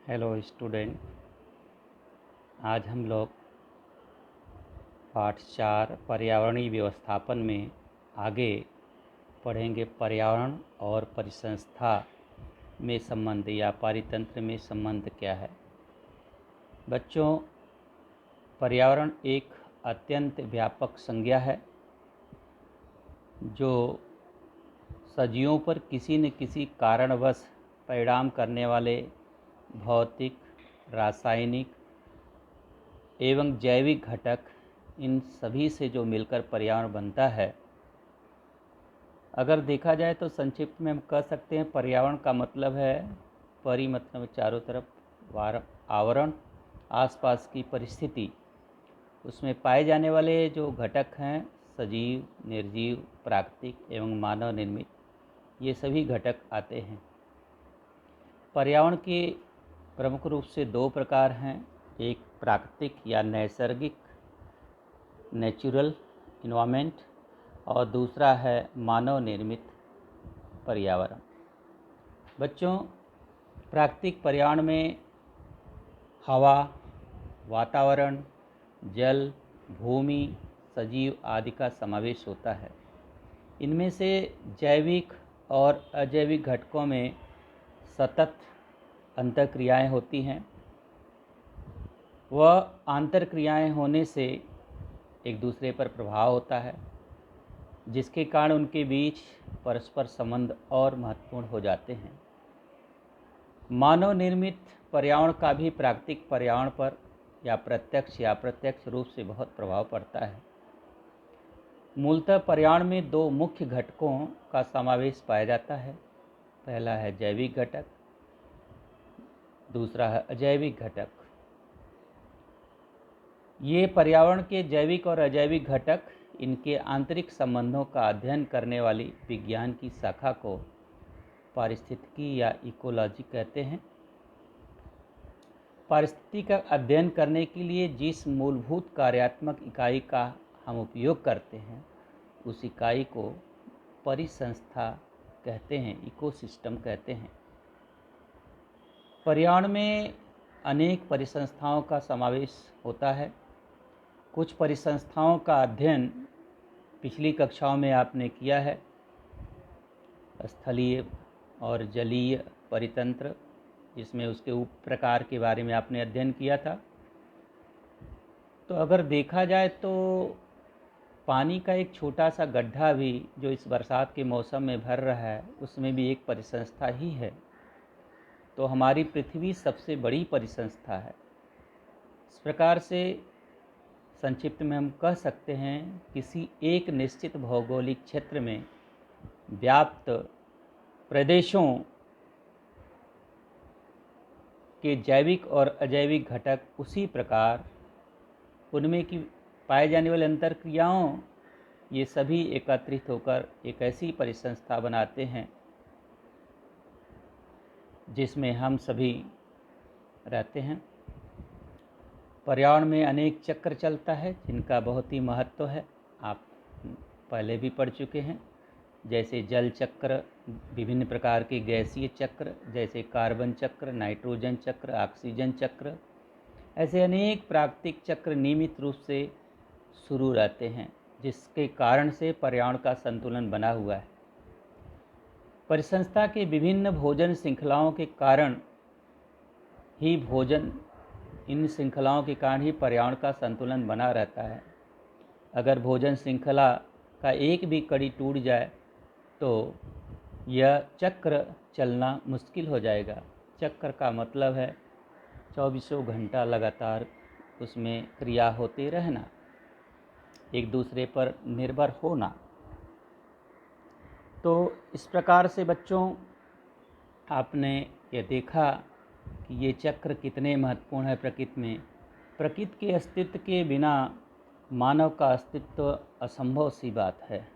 Hello student. आज हम लोग पाठ 4 पर्यावरणीय व्यवस्थापन में आगे पढ़ेंगे। पर्यावरण और परिसंस्था में संबंध या पारितंत्र में संबंध क्या है। बच्चों, पर्यावरण एक अत्यंत व्यापक संज्ञा है जो सजीवों पर किसी न किसी कारणवश परिणाम करने वाले भौतिक, रासायनिक एवं जैविक घटक, इन सभी से जो मिलकर पर्यावरण बनता है। अगर देखा जाए तो संक्षिप्त में हम कह सकते हैं पर्यावरण का मतलब है परि मतलब चारों तरफ आवरण, आसपास की परिस्थिति, उसमें पाए जाने वाले जो घटक हैं सजीव, निर्जीव, प्राकृतिक एवं मानव निर्मित, ये सभी घटक आते हैं। पर्यावरण के प्रमुख रूप से दो प्रकार हैं, एक प्राकृतिक या नैसर्गिक नेचुरल इन्वायरमेंट और दूसरा है मानव निर्मित पर्यावरण। बच्चों, प्राकृतिक पर्यावरण में हवा, वातावरण, जल, भूमि, सजीव आदि का समावेश होता है। इनमें से जैविक और अजैविक घटकों में सतत अंतःक्रियाएं होती हैं। वह आंतरक्रियाएं होने से एक दूसरे पर प्रभाव होता है, जिसके कारण उनके बीच परस्पर संबंध और महत्वपूर्ण हो जाते हैं। मानव निर्मित पर्यावरण का भी प्राकृतिक पर्यावरण पर या प्रत्यक्ष या अप्रत्यक्ष रूप से बहुत प्रभाव पड़ता है। मूलतः पर्यावरण में दो मुख्य घटकों का समावेश पाया जाता है। पहला है जैविक घटक, दूसरा है अजैविक घटक। ये पर्यावरण के जैविक और अजैविक घटक, इनके आंतरिक संबंधों का अध्ययन करने वाली विज्ञान की शाखा को पारिस्थितिकी या इकोलॉजी कहते हैं। पारिस्थितिकी का अध्ययन करने के लिए जिस मूलभूत कार्यात्मक इकाई का हम उपयोग करते हैं, उस इकाई को परिसंस्था कहते हैं, इकोसिस्टम कहते हैं। पर्यावरण में अनेक परिसंस्थाओं का समावेश होता है। कुछ परिसंस्थाओं का अध्ययन पिछली कक्षाओं में आपने किया है, स्थलीय और जलीय परितंत्र, जिसमें उसके उप प्रकार के बारे में आपने अध्ययन किया था। तो अगर देखा जाए तो पानी का एक छोटा सा गड्ढा भी जो इस बरसात के मौसम में भर रहा है, उसमें भी एक परिसंस्था ही है। तो हमारी पृथ्वी सबसे बड़ी परिसंस्था है। इस प्रकार से संक्षिप्त में हम कह सकते हैं किसी एक निश्चित भौगोलिक क्षेत्र में व्याप्त प्रदेशों के जैविक और अजैविक घटक उसी प्रकार उनमें की पाए जाने वाली अंतरक्रियाओं, ये सभी एकत्रित होकर एक ऐसी परिसंस्था बनाते हैं जिसमें हम सभी रहते हैं। पर्यावरण में अनेक चक्र चलता है जिनका बहुत ही महत्व है, आप पहले भी पढ़ चुके हैं। जैसे जल चक्र, विभिन्न प्रकार के गैसीय चक्र जैसे कार्बन चक्र, नाइट्रोजन चक्र, ऑक्सीजन चक्र, ऐसे अनेक प्राकृतिक चक्र नियमित रूप से शुरू रहते हैं, जिसके कारण से पर्यावरण का संतुलन बना हुआ है। परिसंस्था के विभिन्न भोजन श्रृंखलाओं के कारण ही इन श्रृंखलाओं के कारण ही पर्यावरण का संतुलन बना रहता है। अगर भोजन श्रृंखला का एक भी कड़ी टूट जाए तो यह चक्र चलना मुश्किल हो जाएगा। चक्र का मतलब है 24 घंटा लगातार उसमें क्रिया होते रहना, एक दूसरे पर निर्भर होना। तो इस प्रकार से बच्चों, आपने ये देखा कि ये चक्र कितने महत्वपूर्ण है प्रकृति में। प्रकृति के अस्तित्व के बिना मानव का अस्तित्व असंभव सी बात है।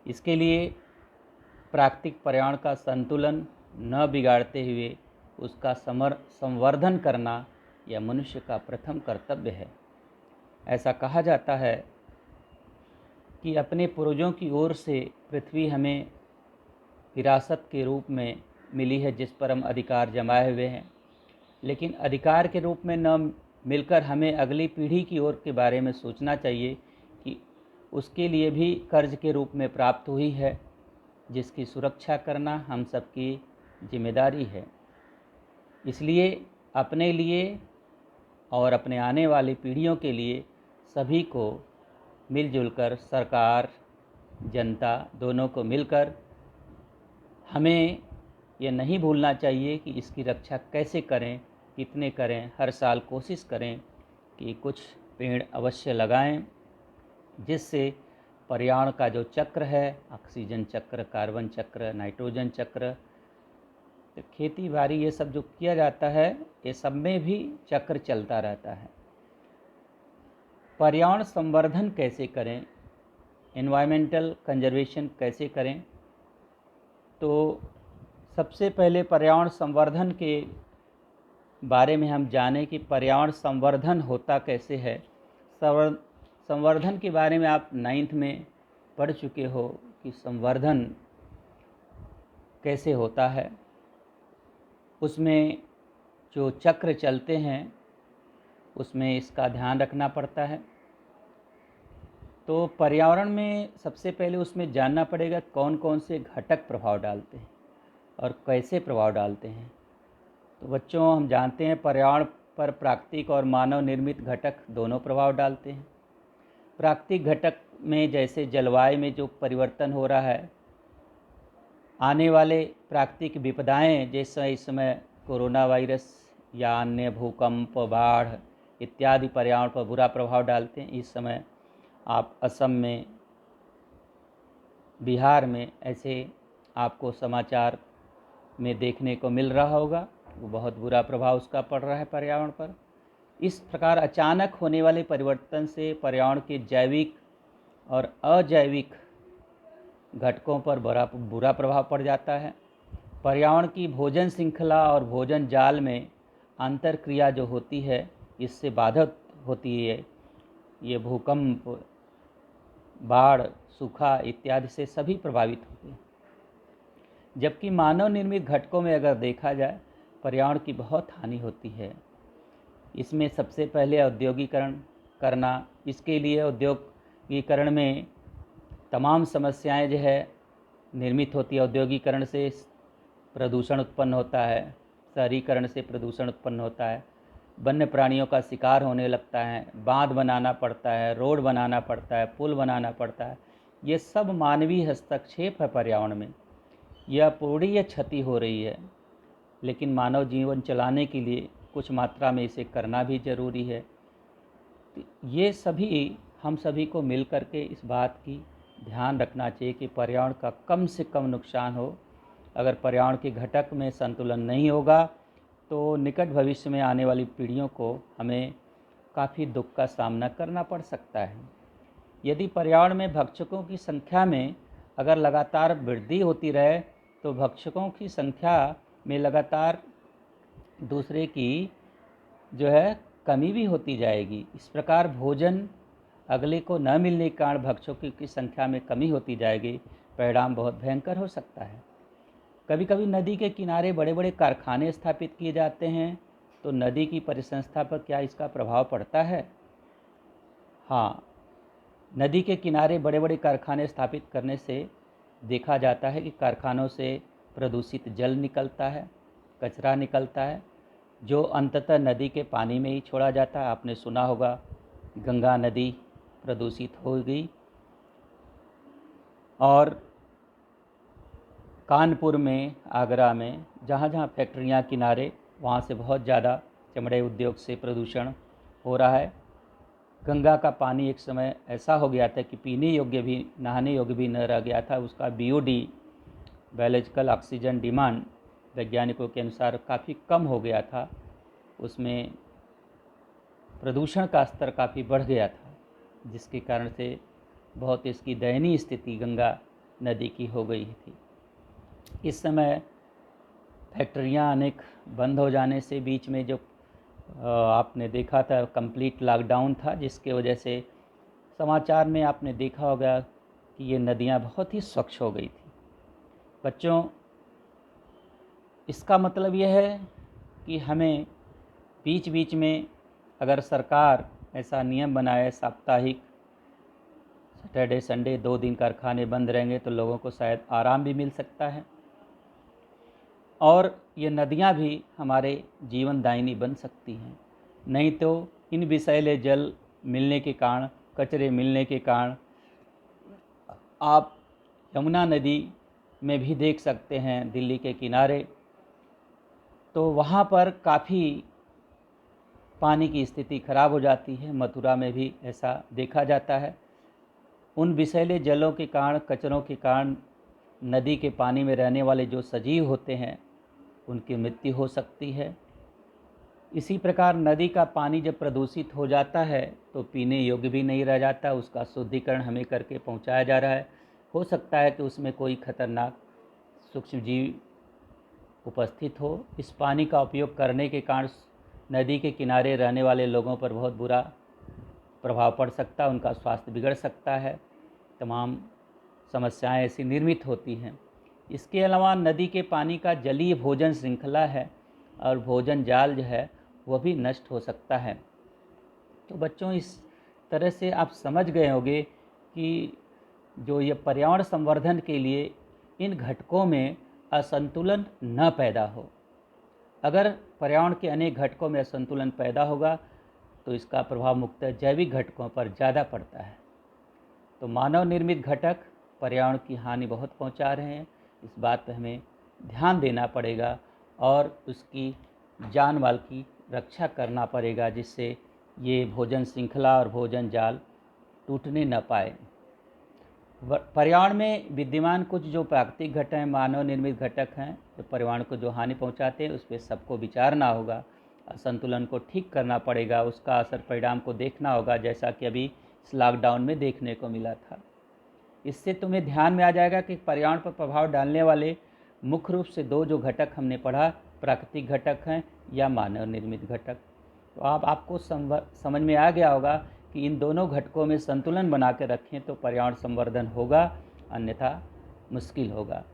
इसके लिए प्राकृतिक पर्यावरण का संतुलन न बिगाड़ते हुए उसका संवर्धन करना यह मनुष्य का प्रथम कर्तव्य है। ऐसा कहा जाता है कि अपने पूर्वजों की ओर से पृथ्वी हमें विरासत के रूप में मिली है, जिस पर हम अधिकार जमाए हुए हैं। लेकिन अधिकार के रूप में न मिलकर हमें अगली पीढ़ी की ओर के बारे में सोचना चाहिए कि उसके लिए भी कर्ज के रूप में प्राप्त हुई है, जिसकी सुरक्षा करना हम सबकी जिम्मेदारी है। इसलिए अपने लिए और अपने आने वाली पीढ़ियों के लिए सभी को मिलजुल कर, सरकार, जनता दोनों को मिलकर हमें ये नहीं भूलना चाहिए कि इसकी रक्षा कैसे करें, कितने करें। हर साल कोशिश करें कि कुछ पेड़ अवश्य लगाएं, जिससे पर्यावरण का जो चक्र है, ऑक्सीजन चक्र, कार्बन चक्र, नाइट्रोजन चक्र, तो खेती बाड़ी ये सब जो किया जाता है, ये सब में भी चक्र चलता रहता है। पर्यावरण संवर्धन कैसे करें, एनवायरमेंटल कंजर्वेशन कैसे करें, तो सबसे पहले पर्यावरण संवर्धन के बारे में हम जानें कि पर्यावरण संवर्धन होता कैसे है। संवर्धन के बारे में आप 9th में पढ़ चुके हो कि संवर्धन कैसे होता है। उसमें जो चक्र चलते हैं उसमें इसका ध्यान रखना पड़ता है। तो पर्यावरण में सबसे पहले उसमें जानना पड़ेगा कौन कौन से घटक प्रभाव डालते हैं और कैसे प्रभाव डालते हैं। तो बच्चों, हम जानते हैं पर्यावरण पर प्राकृतिक और मानव निर्मित घटक दोनों प्रभाव डालते हैं। प्राकृतिक घटक में जैसे जलवायु में जो परिवर्तन हो रहा है, आने वाले प्राकृतिक विपदाएं जैसे इस समय कोरोना वायरस या अन्य भूकंप, बाढ़ इत्यादि पर्यावरण पर बुरा प्रभाव डालते हैं। इस समय आप असम में, बिहार में ऐसे आपको समाचार में देखने को मिल रहा होगा, वो बहुत बुरा प्रभाव उसका पड़ रहा है पर्यावरण पर। इस प्रकार अचानक होने वाले परिवर्तन से पर्यावरण के जैविक और अजैविक घटकों पर बुरा प्रभाव पड़ जाता है। पर्यावरण की भोजन श्रृंखला और भोजन जाल में अंतर क्रिया जो होती है, इससे बाधित होती है। ये भूकंप, बाढ़, सूखा इत्यादि से सभी प्रभावित होते हैं। जबकि मानव निर्मित घटकों में अगर देखा जाए, पर्यावरण की बहुत हानि होती है। इसमें सबसे पहले औद्योगिकरण करना, इसके लिए औद्योगिकरण में तमाम समस्याएं जो है निर्मित होती है। औद्योगिकरण से प्रदूषण उत्पन्न होता है, शहरीकरण से प्रदूषण उत्पन्न होता है, वन्य प्राणियों का शिकार होने लगता है, बांध बनाना पड़ता है, रोड बनाना पड़ता है, पुल बनाना पड़ता है। ये सब मानवीय हस्तक्षेप है पर्यावरण में। यह अपूरणीय क्षति हो रही है, लेकिन मानव जीवन चलाने के लिए कुछ मात्रा में इसे करना भी जरूरी है। ये सभी हम सभी को मिल कर के इस बात की ध्यान रखना चाहिए कि पर्यावरण का कम से कम नुकसान हो। अगर पर्यावरण के घटक में संतुलन नहीं होगा तो निकट भविष्य में आने वाली पीढ़ियों को हमें काफ़ी दुख का सामना करना पड़ सकता है। यदि पर्यावरण में भक्षकों की संख्या में अगर लगातार वृद्धि होती रहे तो भक्षकों की संख्या में लगातार दूसरे की जो है कमी भी होती जाएगी। इस प्रकार भोजन अगले को न मिलने के कारण भक्षकों की संख्या में कमी होती जाएगी। परिणाम बहुत भयंकर हो सकता है। कभी कभी नदी के किनारे बड़े बड़े कारखाने स्थापित किए जाते हैं, तो नदी की परिसंस्था पर क्या इसका प्रभाव पड़ता है? हाँ, नदी के किनारे बड़े बड़े कारखाने स्थापित करने से देखा जाता है कि कारखानों से प्रदूषित जल निकलता है, कचरा निकलता है, जो अंततः नदी के पानी में ही छोड़ा जाता है। आपने सुना होगा गंगा नदी प्रदूषित हो गई, और कानपुर में, आगरा में, जहाँ जहाँ फैक्ट्रियाँ किनारे, वहाँ से बहुत ज़्यादा चमड़े उद्योग से प्रदूषण हो रहा है। गंगा का पानी एक समय ऐसा हो गया था कि पीने योग्य भी, नहाने योग्य भी न रह गया था। उसका BOD, बायोलॉजिकल ऑक्सीजन डिमांड, वैज्ञानिकों के अनुसार काफ़ी कम हो गया था। उसमें प्रदूषण का स्तर काफ़ी बढ़ गया था, जिसके कारण से बहुत इसकी दयनीय स्थिति गंगा नदी की हो गई थी। इस समय फैक्ट्रियां अनेक बंद हो जाने से बीच में जो आपने देखा था कंप्लीट लॉकडाउन था, जिसके वजह से समाचार में आपने देखा होगा कि ये नदियां बहुत ही स्वच्छ हो गई थी। बच्चों, इसका मतलब यह है कि हमें बीच बीच में अगर सरकार ऐसा नियम बनाए साप्ताहिक, सैटरडे संडे 2 दिन कारखाने बंद रहेंगे तो लोगों को शायद आराम भी मिल सकता है और ये नदियाँ भी हमारे जीवन दायिनी बन सकती हैं। नहीं तो इन विषैले जल मिलने के कारण, कचरे मिलने के कारण आप यमुना नदी में भी देख सकते हैं दिल्ली के किनारे, तो वहाँ पर काफ़ी पानी की स्थिति खराब हो जाती है। मथुरा में भी ऐसा देखा जाता है। उन विषैले जलों के कारण, कचरों के कारण नदी के पानी में रहने वाले जो सजीव होते हैं उनकी मृत्यु हो सकती है। इसी प्रकार नदी का पानी जब प्रदूषित हो जाता है तो पीने योग्य भी नहीं रह जाता, उसका शुद्धिकरण हमें करके पहुंचाया जा रहा है। हो सकता है कि उसमें कोई खतरनाक सूक्ष्मजीव उपस्थित हो। इस पानी का उपयोग करने के कारण नदी के किनारे रहने वाले लोगों पर बहुत बुरा प्रभाव पड़ सकता है, उनका स्वास्थ्य बिगड़ सकता है, तमाम समस्याएं ऐसी निर्मित होती हैं। इसके अलावा नदी के पानी का जलीय भोजन श्रृंखला है और भोजन जाल जो है वह भी नष्ट हो सकता है। तो बच्चों, इस तरह से आप समझ गए होंगे कि जो ये पर्यावरण संवर्धन के लिए इन घटकों में असंतुलन न पैदा हो। अगर पर्यावरण के अनेक घटकों में असंतुलन पैदा होगा तो इसका प्रभाव मुख्यतः जैविक घटकों पर ज़्यादा पड़ता है। तो मानव निर्मित घटक पर्यावरण की हानि बहुत पहुंचा रहे हैं। इस बात पर हमें ध्यान देना पड़ेगा और उसकी जान माल की रक्षा करना पड़ेगा, जिससे ये भोजन श्रृंखला और भोजन जाल टूटने न पाए। पर्यावरण में विद्यमान कुछ जो प्राकृतिक घटक हैं, मानव निर्मित घटक हैं, जो पर्यावरण को जो हानि पहुंचाते हैं, उस पर सबको विचारना होगा, असंतुलन को ठीक करना पड़ेगा, उसका असर परिणाम को देखना होगा, जैसा कि अभी इस लॉकडाउन में देखने को मिला था। इससे तुम्हें ध्यान में आ जाएगा कि पर्यावरण पर प्रभाव डालने वाले मुख्य रूप से 2 जो घटक हमने पढ़ा, प्राकृतिक घटक हैं या मानव निर्मित घटक। तो आपको समझ में आ गया होगा कि इन दोनों घटकों में संतुलन बना के रखें तो पर्यावरण संवर्धन होगा, अन्यथा मुश्किल होगा।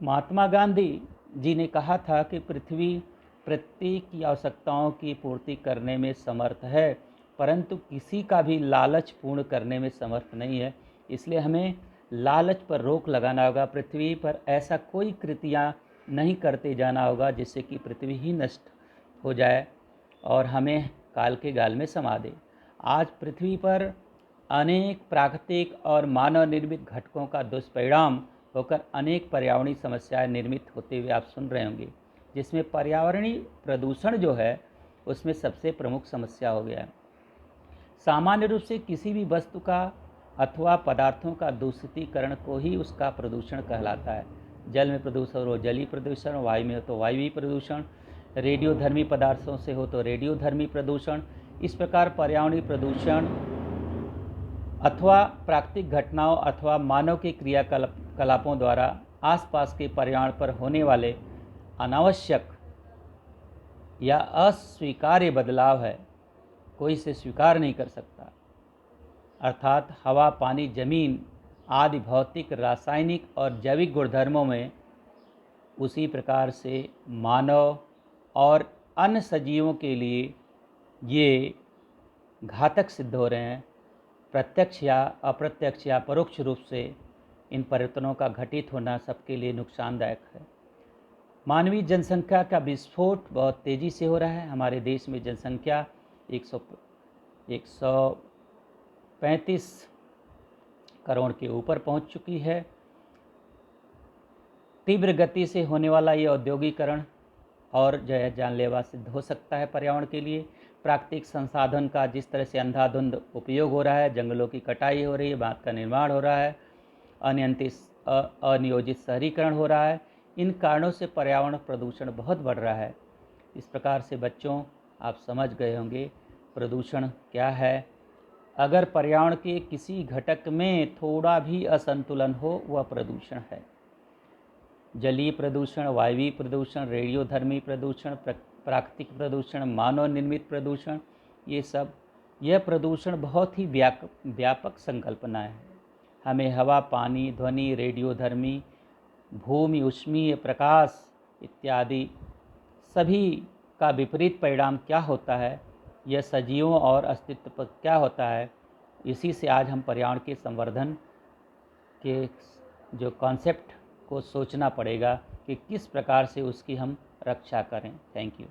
महात्मा गांधी जी ने कहा था कि पृथ्वी प्रत्येक की आवश्यकताओं की पूर्ति करने में समर्थ है, परंतु किसी का भी लालच पूर्ण करने में समर्थ नहीं है। इसलिए हमें लालच पर रोक लगाना होगा। पृथ्वी पर ऐसा कोई कृतियाँ नहीं करते जाना होगा जिससे कि पृथ्वी ही नष्ट हो जाए और हमें काल के गाल में समा दे। आज पृथ्वी पर अनेक प्राकृतिक और मानव निर्मित घटकों का दुष्परिणाम होकर अनेक पर्यावरणीय समस्याएं निर्मित होते हुए आप सुन रहे होंगे, जिसमें पर्यावरणीय प्रदूषण जो है उसमें सबसे प्रमुख समस्या हो गया है। सामान्य रूप से किसी भी वस्तु का अथवा पदार्थों का दूषितीकरण को ही उसका प्रदूषण कहलाता है। जल में प्रदूषण हो जलीय प्रदूषण, वायु में हो तो वायुवीय प्रदूषण, रेडियोधर्मी पदार्थों से हो तो रेडियोधर्मी प्रदूषण। इस प्रकार पर्यावरणीय प्रदूषण अथवा प्राकृतिक घटनाओं अथवा मानव के क्रियाकलापों द्वारा आसपास के पर्यावरण पर होने वाले अनावश्यक या अस्वीकार्य बदलाव है, कोई इसे स्वीकार नहीं कर सकता। अर्थात हवा, पानी, जमीन आदि भौतिक, रासायनिक और जैविक गुणधर्मों में उसी प्रकार से मानव और अन्य सजीवों के लिए ये घातक सिद्ध हो रहे हैं। प्रत्यक्ष या अप्रत्यक्ष या परोक्ष रूप से इन परिवर्तनों का घटित होना सबके लिए नुकसानदायक है। मानवीय जनसंख्या का विस्फोट बहुत तेज़ी से हो रहा है। हमारे देश में जनसंख्या 135 करोड़ के ऊपर पहुंच चुकी है। तीव्र गति से होने वाला ये औद्योगिकरण और जो है जानलेवा सिद्ध हो सकता है पर्यावरण के लिए। प्राकृतिक संसाधन का जिस तरह से अंधाधुंध उपयोग हो रहा है, जंगलों की कटाई हो रही है, बांध का निर्माण हो रहा है, अनियोजित शहरीकरण हो रहा है, इन कारणों से पर्यावरण प्रदूषण बहुत बढ़ रहा है। इस प्रकार से बच्चों आप समझ गए होंगे प्रदूषण क्या है। अगर पर्यावरण के किसी घटक में थोड़ा भी असंतुलन हो वह प्रदूषण है। जलीय प्रदूषण, वायुवीय प्रदूषण, रेडियोधर्मी प्रदूषण, प्राकृतिक प्रदूषण, मानव निर्मित प्रदूषण, यह प्रदूषण बहुत ही व्यापक संकल्पना है। हमें हवा, पानी, ध्वनि, रेडियोधर्मी, भूमि, ऊष्मीय, प्रकाश इत्यादि सभी का विपरीत परिणाम क्या होता है, यह सजीवों और अस्तित्व पर क्या होता है, इसी से आज हम पर्यावरण के संवर्धन के जो कॉन्सेप्ट को सोचना पड़ेगा कि किस प्रकार से उसकी हम रक्षा करें। Thank you.